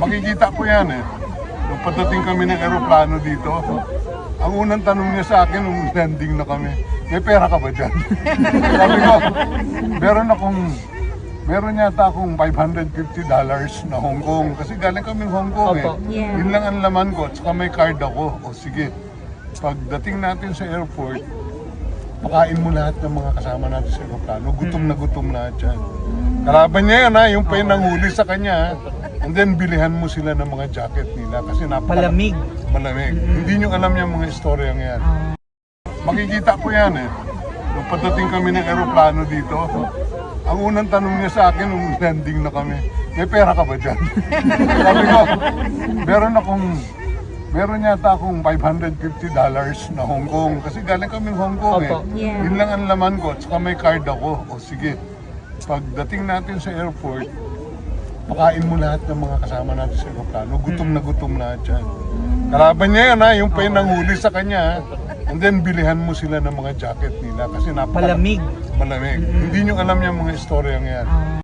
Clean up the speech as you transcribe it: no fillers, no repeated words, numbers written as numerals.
Makikita ko yan eh. Nung pagdating kami ng eroplano dito, ang unang tanong niya sa akin nung landing na kami, may pera ka ba dyan? Sabi ko, meron yata akong $550 na Hong Kong. Kasi galing kaming Hong Kong eh. Opo. Yeah. Yun lang ang laman ko. At saka may card ako. O sige, pagdating natin sa airport, pakain mo lahat ng mga kasama natin sa aeroplano. Gutom na gutom lahat yan. Kalaban niya yan ha, yung pa yung nanghuli sa kanya ha. And then bilihan mo sila ng mga jacket nila kasi Malamig. Malamig. Hindi nyo alam yung mga istoryang yan. Makikita ko yan eh. Nung pagdating kami ng eroplano dito, ang unang tanong niya sa akin nung landing na kami, may pera ka ba dyan? Sabi ko, meron yata akong $550 na Hong Kong. Kasi galing kaming Hong Kong eh. Opo. Yeah. Yun lang ang laman ko. At saka may card ako. O sige, pagdating natin sa airport, pakain mo lahat ng mga kasama natin sa aeroplano. Gutom na gutom lahat yan. Kalaban niya yan ha, yung pa yung nanghuli sa kanya ha. And then bilihan mo sila ng mga jacket nila kasi Malamig. Malamig. Hindi nyo alam yung mga istoryang yan.